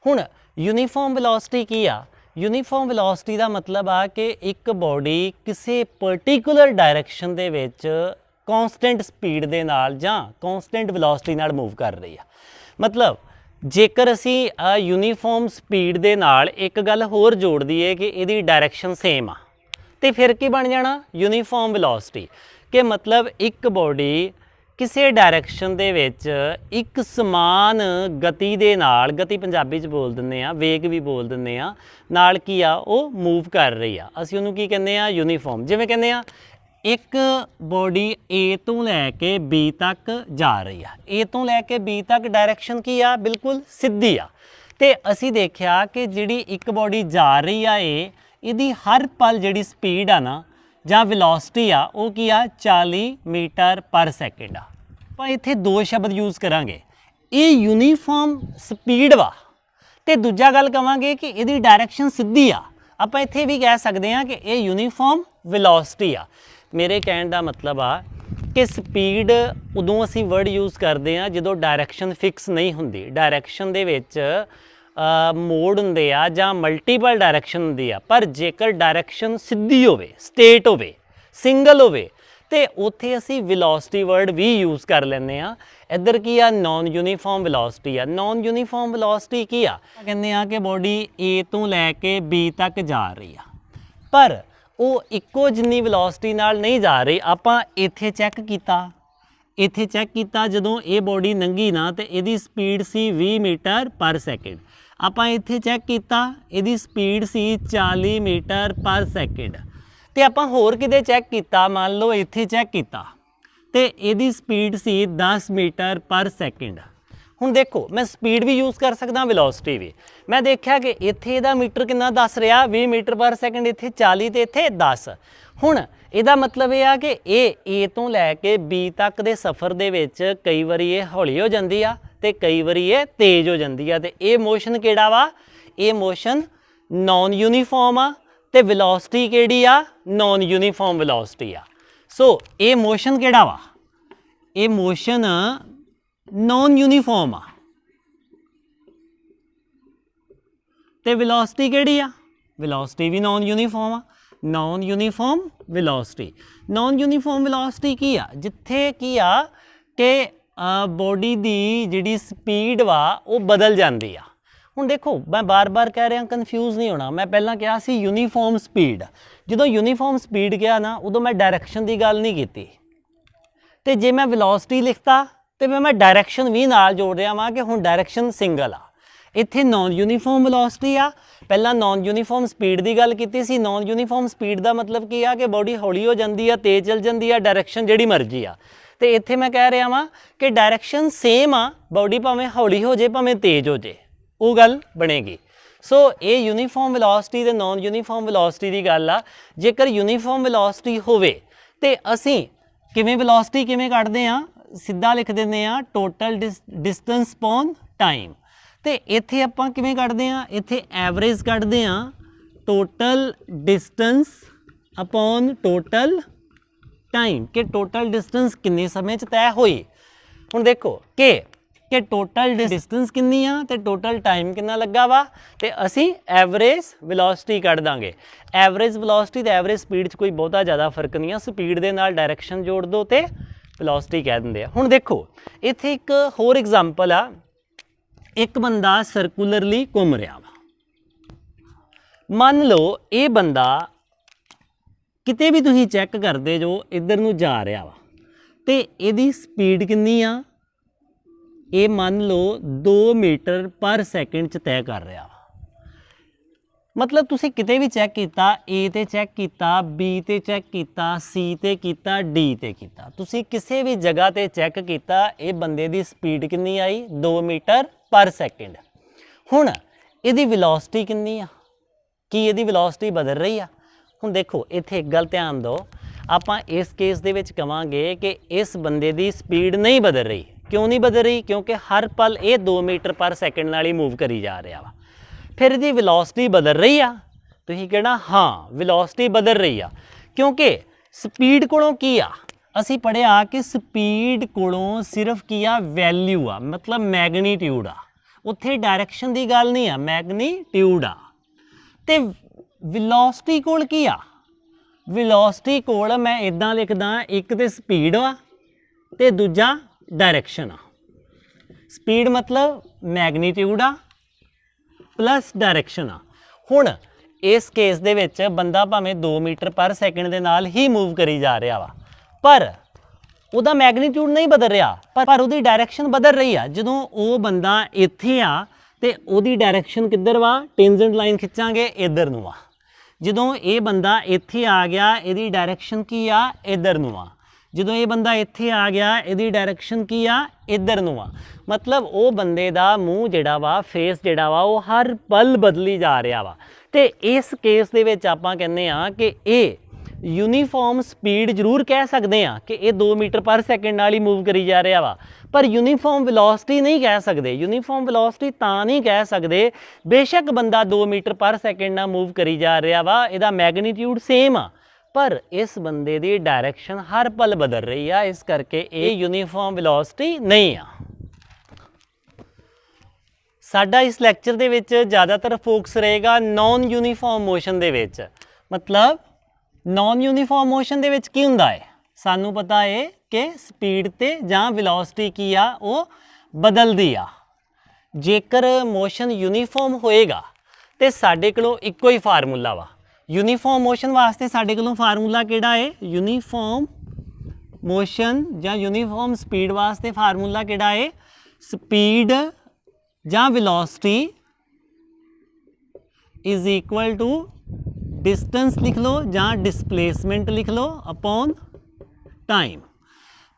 ਹੁਣ ਯੂਨੀਫਾਰਮ ਵੈਲੋਸਿਟੀ ਕੀ ਆ ਯੂਨੀਫਾਰਮ ਵੈਲੋਸਿਟੀ ਦਾ ਮਤਲਬ ਆ ਕਿ ਇੱਕ ਬੋਡੀ ਕਿਸੇ ਪਾਰਟਿਕੂਲਰ ਡਾਇਰੈਕਸ਼ਨ ਦੇ ਵਿੱਚ ਕਾਂਸਟੈਂਟ ਸਪੀਡ ਦੇ ਨਾਲ ਜਾਂ ਕਾਂਸਟੈਂਟ ਵੈਲੋਸਿਟੀ ਨਾਲ ਮੂਵ ਕਰ ਰਹੀ ਆ ਮਤਲਬ ਜੇਕਰ ਅਸੀਂ ਯੂਨੀਫਾਰਮ ਸਪੀਡ ਦੇ ਨਾਲ ਇੱਕ ਗੱਲ ਹੋਰ ਜੋੜ ਦਈਏ ਕਿ ਇਹਦੀ ਡਾਇਰੈਕਸ਼ਨ ਸੇਮ ਆ तो फिर की बन जाना यूनीफॉर्म वेलोसिटी कि मतलब एक बॉडी किसी डायरैक्शन दे विच एक समान गति दे नाल गति पंजाबी च बोल दिंदे आ वेग भी बोल दिंदे आ नाल की आ वो मूव कर रही आ असीं उहनूं की कहंदे आ यूनीफॉर्म जिवें कहंदे आ एक बॉडी ए तो लैके बी तक जा रही आ ए तो लैके बी तक डायरैक्शन की आ बिल्कुल सीधी आ ते असीं देखिआ कि जिहड़ी एक बॉडी जा रही आ ਇਹਦੀ हर पल जिहड़ी स्पीड आ ना ਜਾਂ वेलोसिटी आ वो की आ 40 मीटर पर सेकंड आ ਆਪਾਂ ਇੱਥੇ ਦੋ ਸ਼ਬਦ ਯੂਜ਼ ਕਰਾਂਗੇ ਇਹ ਯੂਨੀਫਾਰਮ ਸਪੀਡ ਵਾ ਤੇ ਦੂਜਾ ਗੱਲ ਕਵਾਂਗੇ ਕਿ ਇਹਦੀ ਡਾਇਰੈਕਸ਼ਨ ਸਿੱਧੀ ਆ ਆਪਾਂ ਇੱਥੇ ਵੀ ਕਹਿ ਸਕਦੇ ਹਾਂ ਕਿ ਇਹ ਯੂਨੀਫਾਰਮ ਵੈਲੋਸਿਟੀ ਆ ਮੇਰੇ ਕਹਿਣ ਦਾ ਮਤਲਬ ਆ ਕਿ ਸਪੀਡ ਉਦੋਂ ਅਸੀਂ ਵਰਡ ਯੂਜ਼ ਕਰਦੇ ਹਾਂ ਜਦੋਂ ਡਾਇਰੈਕਸ਼ਨ ਫਿਕਸ ਨਹੀਂ ਹੁੰਦੀ ਡਾਇਰੈਕਸ਼ਨ ਦੇ ਵਿੱਚ ਮੋਡ ਹੁੰਦੇ ਆ ਜਾਂ ਮਲਟੀਪਲ ਡਾਇਰੈਕਸ਼ਨ ਹੁੰਦੀ ਆ ਪਰ ਜੇਕਰ ਡਾਇਰੈਕਸ਼ਨ ਸਿੱਧੀ ਹੋਵੇ ਸਟੇਟ ਹੋਵੇ ਸਿੰਗਲ ਹੋਵੇ ਤੇ ਉੱਥੇ ਅਸੀਂ ਵੈਲੋਸਿਟੀ ਵਰਡ ਵੀ ਯੂਜ਼ ਕਰ ਲੈਂਦੇ ਆ ਇੱਧਰ ਕੀ ਆ ਨੌਨ ਯੂਨੀਫਾਰਮ ਵੈਲੋਸਿਟੀ ਆ ਨੌਨ ਯੂਨੀਫਾਰਮ ਵੈਲੋਸਿਟੀ ਕੀ ਆ ਕਹਿੰਦੇ ਆ ਕਿ ਬੋਡੀ A ਤੋਂ ਲੈ ਕੇ B ਤੱਕ ਜਾ ਰਹੀ ਆ ਪਰ ਉਹ ਇੱਕੋ ਜਿੰਨੀ ਵੈਲੋਸਿਟੀ ਨਾਲ ਨਹੀਂ ਜਾ ਰਹੀ ਆਪਾਂ ਇੱਥੇ ਚੈੱਕ ਕੀਤਾ ਜਦੋਂ ਇਹ ਬੋਡੀ ਲੰਘੀ ਨਾ ਤੇ ਇਹਦੀ ਸਪੀਡ ਸੀ 20 ਮੀਟਰ ਪਰ ਸੈਕਿੰਡ ਆਪਾਂ ਇੱਥੇ ਚੈੱਕ ਕੀਤਾ ਇਹਦੀ ਸਪੀਡ ਸੀ 40 ਮੀਟਰ ਪਰ ਸੈਕਿੰਡ ਤੇ ਆਪਾਂ ਹੋਰ ਕਿਤੇ ਚੈੱਕ ਕੀਤਾ ਮੰਨ ਲਓ ਇੱਥੇ ਚੈੱਕ ਕੀਤਾ ਤੇ ਇਹਦੀ ਸਪੀਡ ਸੀ 10 ਮੀਟਰ ਪਰ ਸੈਕਿੰਡ। ਹੁਣ ਦੇਖੋ मैं स्पीड भी यूज़ कर सकदा वेलोसिटी भी। मैं देखा कि इत्थे इहदा मीटर कितना दस रहा 20 मीटर पर सैकेंड, इत्थे 40 ते इत्थे 10। हुण ਇਹਦਾ मतलब ਇਹ ਆ ਕਿ ਇਹ A ਤੋਂ ਲੈ ਕੇ B ਤੱਕ ਦੇ ਸਫ਼ਰ ਦੇ ਵਿੱਚ ਕਈ ਵਾਰੀ ਇਹ ਹੌਲੀ ਹੋ ਜਾਂਦੀ ਆ ਤੇ ਕਈ ਵਾਰੀ ਇਹ ਤੇਜ਼ ਹੋ ਜਾਂਦੀ ਆ ਤੇ ਇਹ ਮੋਸ਼ਨ ਕਿਹੜਾ ਵਾ, ਇਹ ਮੋਸ਼ਨ ਨੌਨ ਯੂਨੀਫਾਰਮ ਆ ਤੇ ਵੈਲੋਸਿਟੀ ਕਿਹੜੀ ਆ, ਨੌਨ ਯੂਨੀਫਾਰਮ ਵੈਲੋਸਿਟੀ ਆ। ਸੋ ਇਹ ਮੋਸ਼ਨ ਕਿਹੜਾ ਵਾ, ਇਹ ਮੋਸ਼ਨ नॉन यूनीफॉर्म आ ते वेलोसिटी केड़ी आ, वेलोसिटी भी नॉन यूनीफॉर्म आ। Non uniform velocity, non uniform velocity की आ, जिथे की आ कि बॉडी दी जिहड़ी स्पीड वा वो बदल जाती आ। हुण देखो मैं बार बार कह रहा कन्फ्यूज़ नहीं होना, मैं पहला कहा सी यूनीफॉर्म स्पीड, जो यूनीफॉर्म स्पीड कहा ना उदों मैं डायरैक्शन की गल नहीं की ते जे मैं वेलोसिटी लिखता तो मैं डायरैक्शन भी नाल जोड़ रहा वहाँ कि हुण डायरैक्शन सिंगल आ। इत्थे नॉन यूनीफॉर्म वेलोसिटी आ, पहला नॉन यूनीफॉर्म स्पीड की गल की सी। नॉन यूनीफॉर्म स्पीड का मतलब की आ कि बॉडी हौली हो जाती है, तेज चल जाती है, डायरैक्शन जिहड़ी मर्जी आ। तो इत्थे मैं कह रहा वां कि डायरैक्शन सेम आ, बॉडी भावें हौली हो जाए भावें तेज हो जाए, वो गल बनेगी। सो ये यूनीफॉर्म वेलोसिटी ते नॉन यूनीफॉर्म वेलोसिटी की गल आ। जेकर यूनीफॉर्म वेलोसिटी होवे ते असीं किवें वेलोसिटी किवें कढदे आ, सीधा लिख देंगे आ टोटल डिस्टेंस अपॉन टाइम। तो इत्थे आपां किवें कढदे आ, इत्थे एवरेज कढदे आ total distance upon total time कि टोटल डिस्टेंस किन्ने समय च तय होई। हुण देखो कि टोटल डिस्टेंस किन्नी आ ते टोटल टाइम कितना लगा वा ते असी एवरेज वेलोसिटी कढ दांगे। एवरेज वेलोसिटी ते एवरेज स्पीड च कोई बहुता ज़्यादा फर्क नहीं आ, स्पीड दे नाल डायरैक्शन जोड़ दो ते वेलोसिटी कह देंगे। हुण देखो इत्थे एक होर एग्जाम्पल आ, एक बंदा सर्कुलरली घूम रहा वा, मान लो ये बंदा किते भी तुसीं चैक करते जो इधर नूं जा रहा वा ते इहदी स्पीड कितनी आ, ये मान लो 2 मीटर पर सैकेंड च तय कर रहा वा। मतलब तुसी किते भी चैक किया, ए ते चैक किया, बी ते चैक किया, सी ते किया, डी ते किया, तुसी किसी भी जगह ते चैक किया, ये बंदे दी स्पीड कितनी आई 2 मीटर पर सैकेंड। हुण इहदी वेलोसिटी कितनी आ, कि इहदी वेलोसिटी बदल रही आ। हुण देखो इत्थे एक गल ध्यान दो, आपां इस केस दे विच कहांगे कि इस बंदे दी स्पीड नहीं बदल रही। क्यों नहीं बदल रही, क्योंकि हर पल ये 2 मीटर पर सैकेंड नाल ही मूव करी जा रहा वा। फिर इसकी वेलोसिटी बदल रही आ, तुसीं कहना हाँ वेलोसिटी बदल रही आ, क्योंकि स्पीड कोलों की आ, असी पढ़िया कि स्पीड कोलों सिर्फ की आ वैल्यू आ, मतलब मैगनीट्यूड आ, उत्थे डायरैक्शन की गल नहीं आ, मैगनीट्यूड आ। ते वेलोसिटी कोल की आ, वेलोसिटी कोल मैं इदां लिखदा, एक तो स्पीड आ ते दूजा डायरैक्शन आ। स्पीड मतलब मैगनीट्यूड आ प्लस डायरैक्शन आ। हुण इस केस दे विच बंदा भावें 2 मीटर पर सैकेंड दे नाल ही मूव करी जा रहा वा, पर उहदा मैगनीट्यूड नहीं बदल रहा, पर उहदी डायरैक्शन बदल रही आ। जदों वो बंदा इत्थे आ ते उहदी डायरैक्शन किधर वा, टेंजेंट लाइन खिंचांगे इधर नूं आ। जदों ये बंदा इत्थे आ गया, इहदी डायरैक्शन की आ इधर नूं आ। जदों ये बंदा इत्थे आ गया, इहदी डायरैक्शन की आ इधर नूं आ। मतलब वो बंदे दा मूँह जिहड़ा वा, फेस जिहड़ा वा, वो हर पल बदली जा रहा वा। ते इस केस दे विच आपां कहने आ कि ये यूनीफॉर्म स्पीड जरूर कह सकते हैं कि ये 2 मीटर पर सैकेंड नाल ही मूव करी जा रहा वा, पर यूनीफॉर्म वेलोसिटी नहीं कह सकते। यूनीफॉर्म वेलोसिटी तां नहीं कह सकते, बेशक बंदा 2 मीटर पर सैकेंड नाल मूव करी जा रहा वा, इहदा मैगनीट्यूड सेम आ, पर इस बंदे दी डायरैक्शन हर पल बदल रही है, इस करके ये यूनीफॉर्म वेलोसिटी नहीं आ। साडा इस लैक्चर दे विच ज़्यादातर फोकस रहेगा नॉन यूनीफॉर्म मोशन दे विच। मतलब नॉन यूनीफॉर्म मोशन दे विच की हुंदा है, सानू पता है कि स्पीड ते जां वेलोसिटी की आ वो बदलदी आ। जेकर मोशन यूनीफॉर्म होएगा तो साडे कोलों इक्को ही फार्मूला वा। यूनीफॉर्म मोशन वास्ते साडे कोलों फार्मूला किहड़ा है, यूनीफॉर्म मोशन जां यूनीफॉर्म स्पीड वास्ते फार्मूला किहड़ा है, स्पीड जां velocity is equal to distance लिख लो जां डिस्प्लेसमेंट लिख लो अपॉन टाइम।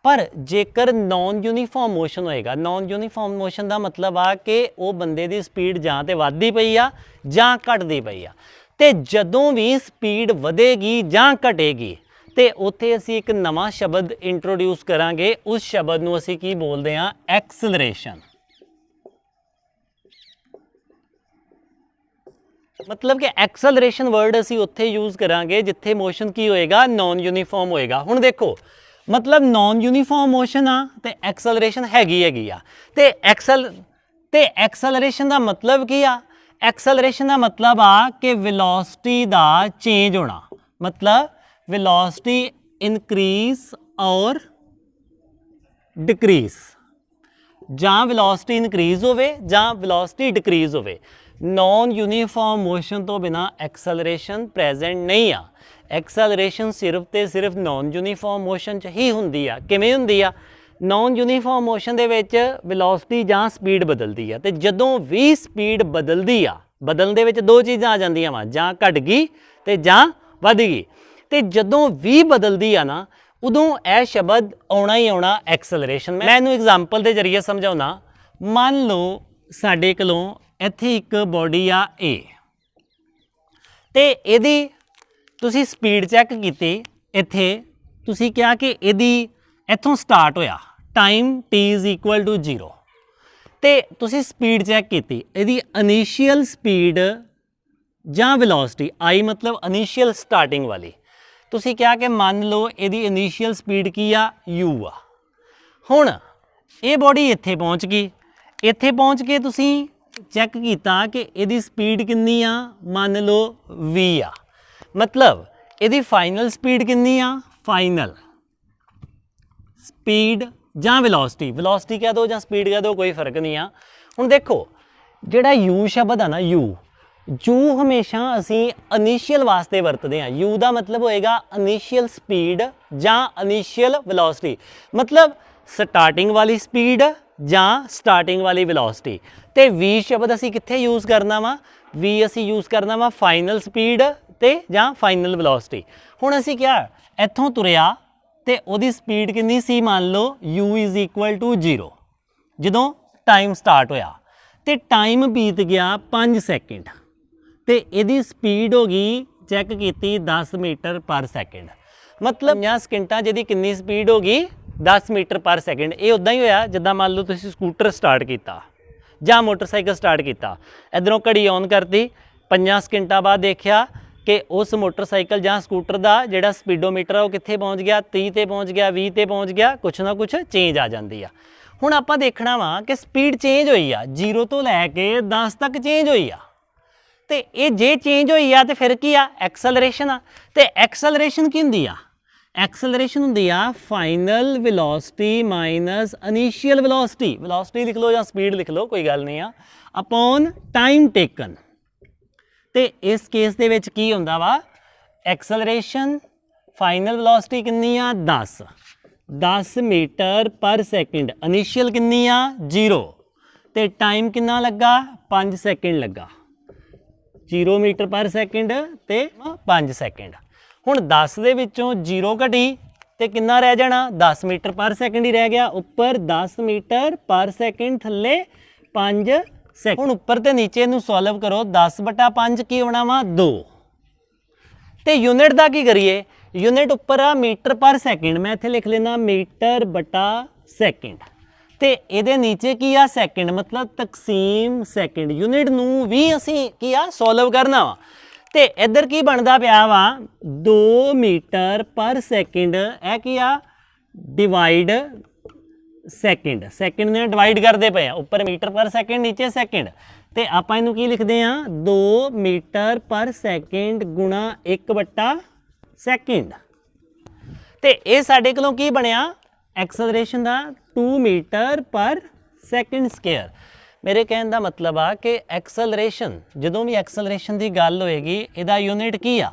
पर जेकर नॉन यूनीफॉर्म मोशन होएगा, नॉन यूनीफॉर्म मोशन का मतलब आ कि वो बंदे की स्पीड जां ते वधदी पई आ जां घटदी पई आ। ते जदों भी स्पीड वधेगी जां घटेगी तो उत्थे असी एक नवा शब्द इंट्रोड्यूस करांगे, उस शब्द नूं असी की बोलते हैं, एक्सलरेशन। मतलब कि एक्सलरेशन वर्ड असी उत्थे यूज़ करांगे जिथे मोशन की होएगा, नॉन यूनीफॉर्म होएगा। हुण देखो मतलब नॉन यूनीफॉर्म मोशन आ ते एक्सलरेशन हैगी आ ते एक्सलरेशन का मतलब की आ? एक्सलरेशन का मतलब आ कि वेलोसिटी का चेंज होना, मतलब वेलोसिटी इनक्रीज और डिक्रीज, जां वेलोसिटी इनक्रीज होवे जां वेलोसिटी डिक्रीज होवे। नॉन यूनीफॉर्म मोशन तो बिना एक्सलरेशन प्रेजेंट नहीं आ। एक्सलरेशन सिर्फ तो सिर्फ नॉन यूनीफॉर्म मोशन च ही हुंदी आ। किवें हुंदी आ? नॉन यूनीफॉर्म मोशन दे विच वेलोसिटी जां स्पीड बदलदी आ, ते जदों भी स्पीड बदलदी आ, बदलण दे विच दो चीज़ां आ जांदियां वा, जां घट गई ते जां वध गई। ते जदों भी बदलदी आ ना, उदों यह शब्द आउणा ही आउणा एक्सलरेशन। मैं इहनूं एग्जाम्पल के जरिए समझाउणा। मान लो साडे कोलों इत्थे एक बॉडी आ ए, ते इहदी तुसी स्पीड चैक कीती, इत्थे तुसी कहा कि इहदी इत्थों स्टार्ट होया, time t is equal to 0, ते तुसी स्पीड चैक कीती, इहदी इनिशियल स्पीड जां वेलोसिटी, आई मतलब इनिशियल स्टार्टिंग वाली, तुसी कहा कि मान लो इहदी इनिशियल स्पीड की आ u आ। हुण ये बॉडी इत्थे पहुँच गई, इत्थे पहुँच के तुसी चैक किया कि इहदी स्पीड कितनी आ, मान लो v आ, मतलब इहदी फाइनल स्पीड कितनी आ, फाइनल स्पीड जां वेलोसिटी, वेलोसिटी कह दो जां स्पीड कह दो, कोई फर्क नहीं आ। हुण देखो जिहड़ा u शब्द आ ना, u हमेशा असी इनिशियल वास्ते वरतते हैं। u का मतलब होएगा इनिशियल स्पीड जां इनिशियल वेलोसिटी, मतलब स्टार्टिंग वाली स्पीड जां स्टार्टिंग वाली वेलोसिटी। ते v शब्द असी कित्थे यूज़ करना वा, v असी यूज़ करना वा फाइनल स्पीड ते जां फाइनल वेलोसिटी। हुण असी क्या इत्थों तुरिया ते उहदी स्पीड कितनी सी, मान लो u इज इक्वल टू 0, जदों टाइम स्टार्ट होया ते टाइम बीत गया 5 सैकेंड, ते इहदी स्पीड हो गई चैक की 10 मीटर पर सैकेंड, मतलब 50 सैकेंडा जिहदी कितनी स्पीड हो गई 10 मीटर पर सैकेंड। ये उदा ही होया जिद्दां मान लो तुसीं स्कूटर स्टार्ट किया जां मोटरसाइकिल स्टार्ट किया, इधरों घड़ी ऑन करती, 5 सैकेंडा बाद देखा कि उस मोटरसाइकिल जां स्कूटर का जिहड़ा स्पीडोमीटर है वो कित्थे पहुँच गया, 30 ते पहुँच गया, 20 ते पहुँच गया, कुछ ना कुछ चेंज आ जाती है। हुण आपां देखना वा कि स्पीड चेंज हुई आ, 0 तो लैके 10 तक चेंज हुई आ, ते ये जे चेंज हुई आ ते फिर की आ, एक्सलरेशन आ। ते एक्सलरेशन की हुंदी आ, एक्सलरेशन हुंदी आ final velocity minus initial velocity, velocity लिख लो या स्पीड लिख लो, कोई गल नहीं आ, अपॉन टाइम टेकन। ते इस केस दे विच की हुंदा वा, एक्सलरेशन फाइनल वेलोसिटी कितनी आ 10 मीटर पर सैकेंड, इनिशियल कितनी आ 0, ते टाइम कितना लगा 5 सैकेंड लगा, 0 मीटर पर सैकेंड ते 5 सैकेंड। हुण 10 दे विचों 0 घटी ते कितना रह जाना, 10 मीटर पर सैकेंड ही रह गया, उपर 10 मीटर पर सैकेंड, थले 5 सैकेंड। हुण उपर ते नीचे नूं सॉल्व करो, 10/5 की होना वा 2, ते यूनिट का की करिए, यूनिट उपर आ मीटर पर सैकेंड, मैं इत्थे लिख लेना मीटर बटा सैकेंड, ते इहदे नीचे की आ सैकेंड, मतलब तकसीम सैकेंड। यूनिट नूं भी असी की आ सॉल्व करना वा, ते इधर की बनता पिया वा 2 मीटर पर सैकेंड, यह की आ डिवाइड सैकेंड, सैकेंड ने डिवाइड करते पे उपर मीटर पर सैकेंड, नीचे सैकेंड, तो आप इनू की लिखते हैं 2 मीटर पर सैकेंड गुणा 1/2 सैकेंड। तो यह साढ़े कोलों की बनया एक्सलरेशन का 2 मीटर पर सैकेंड स्केयर। मेरे कहने का मतलब आ कि एक्सलरेशन जदों भी एक्सलरेशन की गल होएगी, इहदा यूनिट की आ,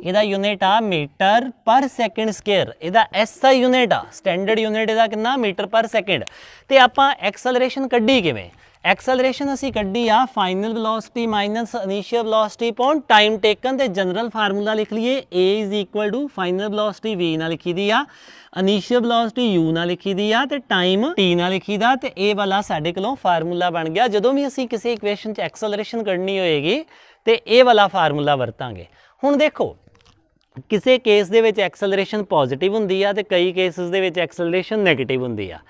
इहदा यूनिट आ मीटर पर सैकेंड स्केयर, इहदा SI यूनिट आ, स्टैंडर्ड यूनिट इहदा कितना मीटर पर सैकेंड। तो आपां एक्सलरेशन कड्ढी किवें, एक्सेलरेशन असी कड्डी आ final velocity minus initial velocity upon time taken ते जनरल फार्मूला लिख लीए a is equal to final velocity v ना लिखी दी आ इनिशियल वेलोसिटी यू ना लिखी दी आ ते टाइम टी ना लिखी दा ते ए वाला साडे कोलों फार्मूला बन गया। जदों भी असी किसी इक्वेशन च एक्सेलरेशन कढनी होएगी ते ए वाला फार्मूला वरतांगे। हुण देखो किसी केस दे विच एक्सेलरेशन पॉजिटिव हुंदी आ ते कई cases they which acceleration negative हुंदी आ।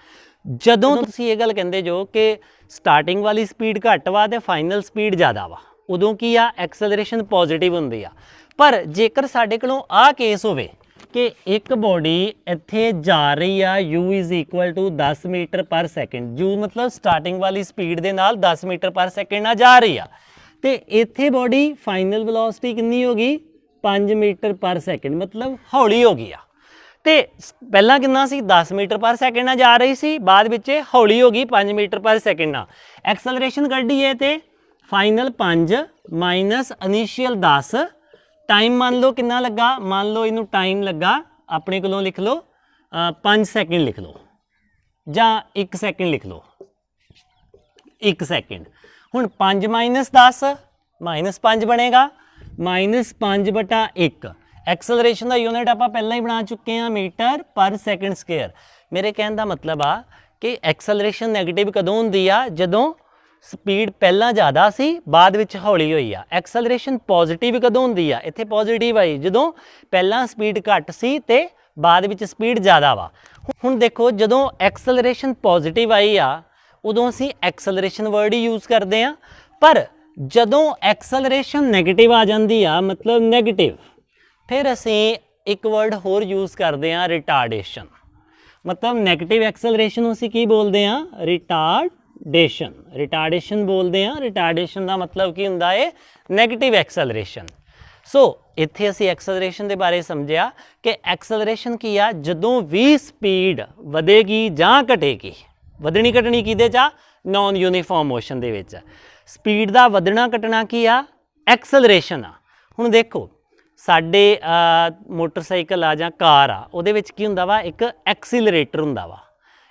ਜਦੋਂ ਤੁਸੀਂ ਇਹ ਗੱਲ ਕਹਿੰਦੇ ਜੋ ਕਿ ਸਟਾਰਟਿੰਗ ਵਾਲੀ ਸਪੀਡ ਘੱਟ ਵਾ ਤੇ ਫਾਈਨਲ ਸਪੀਡ ਜ਼ਿਆਦਾ ਵਾ ਉਦੋਂ ਕੀ ਆ ਐਕਸਲਰੇਸ਼ਨ ਪੋਜ਼ਿਟਿਵ ਹੁੰਦੀ ਆ। ਪਰ ਜੇਕਰ ਸਾਡੇ ਕੋਲੋਂ ਆਹ ਕੇਸ ਹੋਵੇ ਕਿ ਇੱਕ ਬੋਡੀ ਇੱਥੇ ਜਾ ਰਹੀ ਆ u is equal to 10 metre per second, u ਮਤਲਬ ਸਟਾਰਟਿੰਗ ਵਾਲੀ ਸਪੀਡ ਦੇ ਨਾਲ 10 ਮੀਟਰ ਪਰ ਸੈਕਿੰਡ ਨਾਲ ਜਾ ਰਹੀ ਆ ਤੇ ਇੱਥੇ ਬੋਡੀ ਫਾਈਨਲ ਵੈਲੋਸਿਟੀ ਕਿੰਨੀ ਹੋ ਗਈ 5 ਮੀਟਰ ਪਰ ਸੈਕਿੰਡ, ਮਤਲਬ ਹੌਲੀ ਹੋ ਗਈ ਆ। ਤੇ ਪਹਿਲਾਂ ਕਿੰਨਾ ਸੀ 10 ਮੀਟਰ ਪਰ ਸੈਕਿੰਡ ਨਾਲ ਜਾ ਰਹੀ ਸੀ, ਬਾਅਦ ਵਿੱਚ ਹੌਲੀ ਹੋ ਗਈ 5 ਮੀਟਰ ਪਰ ਸੈਕਿੰਡ ਨਾਲ। ਐਕਸਲਰੇਸ਼ਨ ਕੱਢੀਏ ਤੇ ਫਾਈਨਲ 5 ਮਾਈਨਸ ਇਨੀਸ਼ੀਅਲ 10, ਟਾਈਮ ਮੰਨ ਲਓ ਕਿੰਨਾ ਲੱਗਾ, ਮੰਨ ਲਓ ਇਹਨੂੰ ਟਾਈਮ ਲੱਗਾ ਆਪਣੇ ਕੋਲੋਂ ਲਿਖ ਲਓ 5 ਸੈਕਿੰਡ ਲਿਖ ਲਓ ਜਾਂ 1 ਸੈਕਿੰਡ ਲਿਖ ਲਓ 1 ਸੈਕਿੰਡ। ਹੁਣ 5 ਮਾਈਨਸ 10 ਮਾਈਨਸ 5 ਬਣੇਗਾ ਮਾਈਨਸ 5 ਬਟਾ 1। एक्सलरेशन का यूनिट आप पहले ही बना चुके हैं मीटर पर सैकेंड स्केयर। मेरे कहने का मतलब आ कि एक्सलरेशन नैगेटिव कदों होंदी आ जदों स्पीड पहला ज़्यादा सी बाद विच हौली होई आ। एक्सलरेशन पॉजिटिव कदों होंदी आ, इत्थे पॉजिटिव आई जदों पहला स्पीड घट सी ते बाद विच स्पीड ज़्यादा वा। हुण देखो जदों एक्सलरेशन पॉजिटिव आई आ उदों असीं एक्सलरेशन वर्ड ही यूज़ करते हैं, पर जदों एक्सलरेशन नैगेटिव आ जाती आ मतलब नैगेटिव, फिर असी एक वर्ड होर यूज़ करते हैं रिटार्डेशन। मतलब नैगेटिव एक्सलरेशन असी की बोलते हैं रिटार्डेशन, रिटार्डेशन बोलते हैं। रिटार्डेशन का मतलब की हुंदा है नैगेटिव एक्सलरेशन। सो इत्थे असी एक्सलरेशन के बारे समझिया कि एक्सलरेशन की आ जदों भी स्पीड वधेगी जां घटेगी, वधनी घटनी किहदे च नॉन यूनीफॉर्म मोशन दे विच, स्पीड का वधना घटना की आ एक्सलरेशन आ। हुण देखो साडे मोटरसाइकिल आ जां कार आ उहदे विच की हुंदा वा एक एक्सीलरेटर हुंदा वा।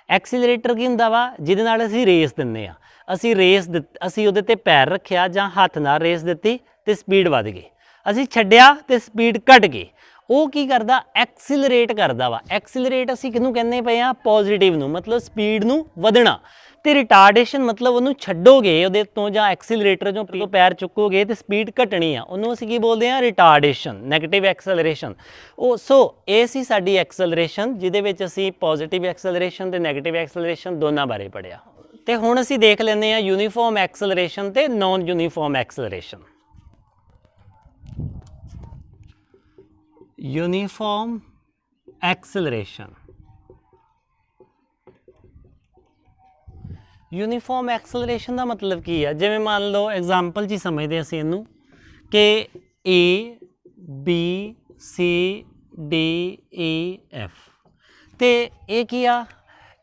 एक्सीलरेटर की हुंदा वा जिहदे नाल असीं रेस दिंदे आ, असीं उहदे ते पैर रखिया जां हत्थ नाल रेस दित्ती ते स्पीड वध गई, असीं छड्डिया ते स्पीड घट गई। ਉਹ ਕੀ ਕਰਦਾ ਐਕਸੀਲਰੇਟ ਕਰਦਾ ਵਾ। ਐਕਸੀਲਰੇਟ ਅਸੀਂ ਕਿਹਨੂੰ ਕਹਿੰਦੇ ਪਏ ਆ ਪੋਜ਼ਿਟਿਵ ਨੂੰ, ਮਤਲਬ ਸਪੀਡ ਨੂੰ ਵਧਣਾ। ਤੇ ਰਿਟਾਰਡੇਸ਼ਨ ਮਤਲਬ ਉਹਨੂੰ ਛੱਡੋਗੇ ਉਹਦੇ ਤੋਂ ਜਾਂ ਐਕਸੀਲਰੇਟਰ ਤੋਂ ਪੈਰ ਚੁੱਕੋਗੇ ਤੇ ਸਪੀਡ ਘਟਣੀ ਆ, ਉਹਨੂੰ ਅਸੀਂ ਕੀ ਬੋਲਦੇ ਆ ਰਿਟਾਰਡੇਸ਼ਨ, ਨੈਗੇਟਿਵ ਐਕਸਲਰੇਸ਼ਨ। ਉਹ ਸੋ ਇਹ ਸੀ ਸਾਡੀ ਐਕਸਲਰੇਸ਼ਨ ਜਿਹਦੇ ਵਿੱਚ ਅਸੀਂ ਪੋਜ਼ਿਟਿਵ ਐਕਸਲਰੇਸ਼ਨ ਤੇ ਨੈਗੇਟਿਵ ਐਕਸਲਰੇਸ਼ਨ ਦੋਨਾਂ ਬਾਰੇ ਪੜ੍ਹਿਆ। ਤੇ ਹੁਣ ਅਸੀਂ ਦੇਖ ਲੈਂਦੇ ਆ ਯੂਨੀਫਾਰਮ ਐਕਸਲਰੇਸ਼ਨ ਤੇ non uniform acceleration. Uniform acceleration, uniform acceleration का मतलब की है जिवें मान लो एग्जाम्पल जी समझते असीं इहनूं कि A B C D E F ते ये की आ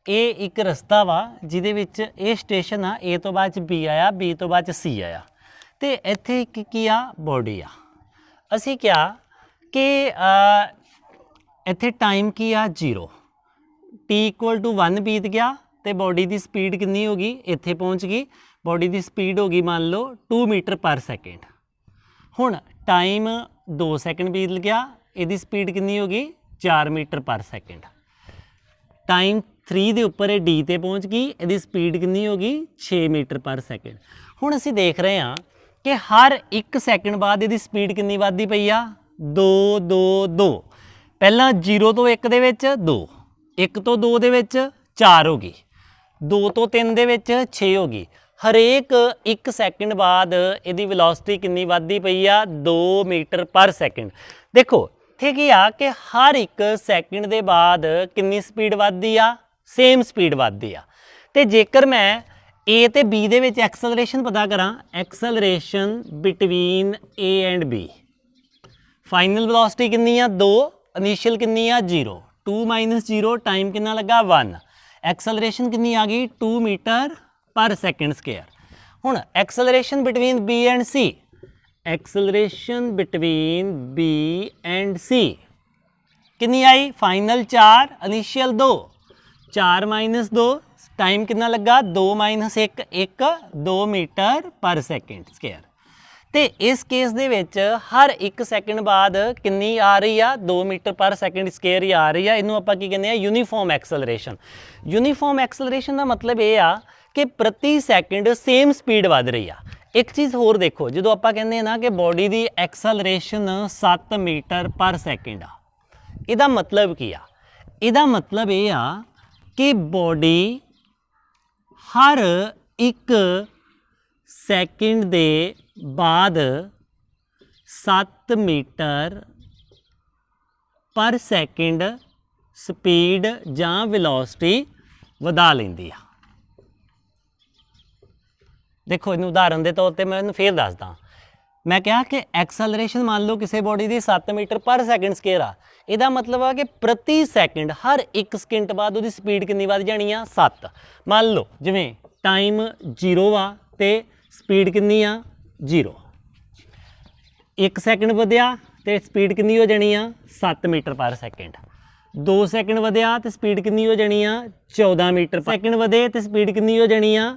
ये एक रस्ता वा जिहदे विच ये स्टेशन आ A तो बाद B आया B तो बाद C आया ते इत्थे एक की आ बॉडी आ। असीं क्या कि इत्थे टाइम की आ 0, T इक्वल टू 1 बीत गया तो बॉडी की स्पीड कितनी होगी इत्थे पहुँच गई, बॉडी की स्पीड होगी मान लो 2 मीटर पर सैकेंड। हुण टाइम 2 सैकेंड बीत गया, इसकी स्पीड कितनी होगी 4 मीटर पर सैकेंड। टाइम 3 के उपर डी ते पहुँच गई, इसकी स्पीड कितनी होगी 6 मीटर पर सैकेंड। हुण असीं देख रहे हैं कि हर 1 सैकेंड बाद इसकी स्पीड कितनी वधदी पई आ 2 2 2। पहला 0 तो 1 दे विच 2, 1 तो 2 दे विच 4 हो गई, 2 तो 3 दे विच 6 हो गई। हरेक 1 सैकेंड बाद इसकी वेलोसिटी कितनी वधदी पई आ 2 मीटर पर सैकेंड। देखो इत्थे की आ कि हर 1 सैकेंड दे बाद कितनी स्पीड वधदी आ सेम स्पीड वधदी आ। ते जेकर मैं A ते B दे विच एक्सलरेशन पता करा, acceleration between A and B, final velocity कितनी आ 2, इनिशियल कितनी आ 0, 2 माइनस 0 टाइम कितना लगा 1, एक्सलरेशन कितनी आ गई 2 मीटर पर सैकेंड स्केयर। हुण acceleration between B and C, acceleration between B and C कितनी I final 4 initial 2, 4 minus 2 time कितना लगा 2 - 1 1 2 मीटर पर सैकेंड स्केयर। तो इस केस दे विच हर 1 सैकेंड बाद कितनी आ रही आ 2 मीटर पर सैकेंड स्केयर ही आ रही है। इनू आपां की कहते हैं यूनीफॉर्म एक्सलरेशन। यूनीफॉर्म एक्सलरेशन का मतलब ये आ कि प्रति सैकेंड सेम स्पीड वध रही आ। एक चीज़ होर देखो, जो आप कहते हैं ना कि बॉडी की एक्सलरेशन 7 मीटर पर सैकेंड आ, इहदा मतलब की आ? इहदा मतलब ये आ कि बॉडी हर 1 सैकेंड दे बाद 7 मीटर पर सैकेंड स्पीड जां वेलोसिटी वधा लैंदी आ। देखो इन उदाहरण के तौर पर मैं फिर दसदा, मैं कहा कि एक्सलरेशन मान लो किसी बॉडी की 7 मीटर पर सैकेंड स्केयर आ, इहदा मतलब आ कि प्रति सैकेंड हर 1 सैकेंड बाद उसकी स्पीड कितनी वध जानी आ 7। मान लो जिमें टाइम 0 आ तो स्पीड कितनी आ 0, 1 सैकेंड वधिया तो स्पीड कितनी हो जानी आ 7 मीटर पर सैकेंड, 2 सैकेंड वधिया तो स्पीड कितनी हो जानी आ 14 मीटर सैकेंड वधे तो स्पीड कितनी हो जानी आ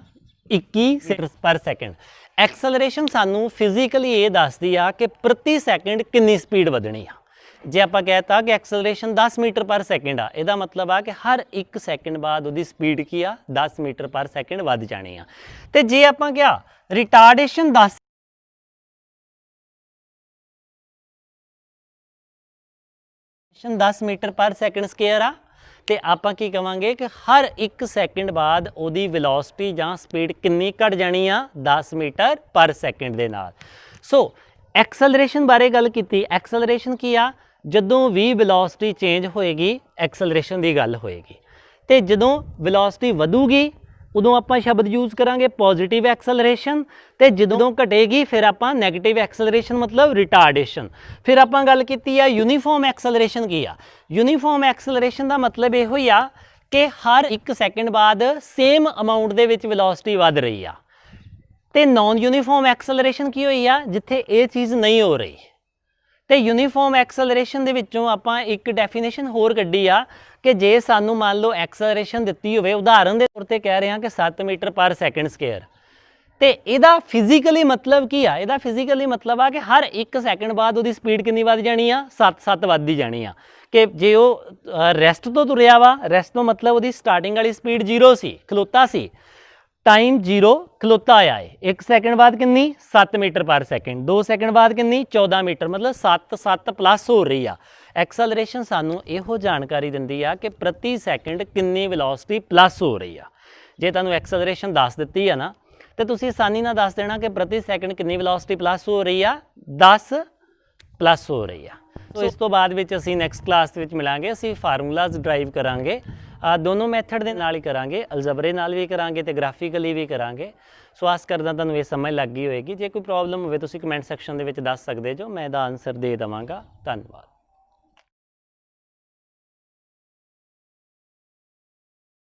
21 पर सैकेंड। एक्सलरेशन सानू फिजिकली ये दसदी आ कि प्रति सैकेंड कितनी स्पीड वधनी आ। जे आप कहता कि एक्सलरेशन 10 मीटर पर सैकेंड आ, इहदा मतलब आ कि हर 1 सैकेंड बाद उसकी स्पीड की आ 10 मीटर पर सैकेंड वध जानी आ। ते जे आप क्या रिटार्डेशन 10 मीटर पर सैकेंड स्केयर आ, तो आप की कहांगे कि हर 1 सैकेंड बाद उसकी वेलोसिटी जां स्पीड कितनी घट जानी आ 10 मीटर पर सैकेंड दे नाल। सो एक्सलरेशन बारे गल कीती, एक्सलरेशन की आ जदों भी वेलोसिटी चेंज होएगी एक्सलरेशन की गल होएगी, तो जदों वेलोसिटी वधूगी उदों आप शब्द यूज़ करांगे पॉजिटिव एक्सलरेशन, तो जदों घटेगी फिर आप नैगेटिव एक्सलरेशन मतलब रिटार्डेशन। फिर आप गल कीती आ यूनीफॉर्म एक्सलरेशन की आ। यूनीफॉर्म एक्सलरेशन का मतलब यो ही आ कि हर 1 सैकेंड बाद सेम अमाउंट दे विच वेलोसिटी वध रही आ। तो नॉन यूनीफॉर्म एक्सलरेशन की हुई आ जिथे ये चीज़ नहीं हो रही। तो यूनीफॉर्म एक्सलरेशन दे विचों आपां एक डेफिनेशन होर कड्ढी आ कि जे सानू मान लो एक्सलरेशन दित्ती होवे, उदाहरण के तौर पर कह रहे हैं कि 7 मीटर पर सैकेंड स्केयर, तो इहदा फिजिकली मतलब की आ? इहदा फिजिकली मतलब आ कि हर 1 सैकेंड बाद उसकी स्पीड कितनी वध जानी आ 7 वधदी जानी आ। कि जे वो रैसट तो तुरिया वा, रैसट तो मतलब उसकी स्टार्टिंग वाली स्पीड 0 सी, खलोता सी, टाइम 0 खलोता आया है, 1 सैकेंड बाद कितनी 7 मीटर पर सैकेंड, 2 सैकेंड बाद कितनी 14 मीटर, मतलब 7 प्लस हो रही आ। एक्सलरेशन सानू इहो जानकारी दिंदी आ कि प्रति सैकेंड कितनी वेलोसिटी प्लस हो रही आ। जे तुहानू एक्सलरेशन दस दित्ती है ना, तो तुसीं आसानी नाल दस देना कि प्रति सैकेंड कितनी वेलोसिटी प्लस हो रही आ 10 प्लस हो रही आ। तो इस तो बाद विच असीं नैक्सट क्लास विच मिलांगे, असीं फार्मूलाज ड्राइव करांगे, दोनों मैथड दे नाल ही करांगे, अलजबरे नाल भी करांगे ते ग्राफिकली भी करांगे। सो आस करदा तुहानू ये समझ लग गई होएगी। जे कोई प्रॉब्लम होवे तुसीं कमेंट सैक्शन दे विच दस सकदे जो, मैं इहदा आंसर दे देवांगा। धन्नवाद।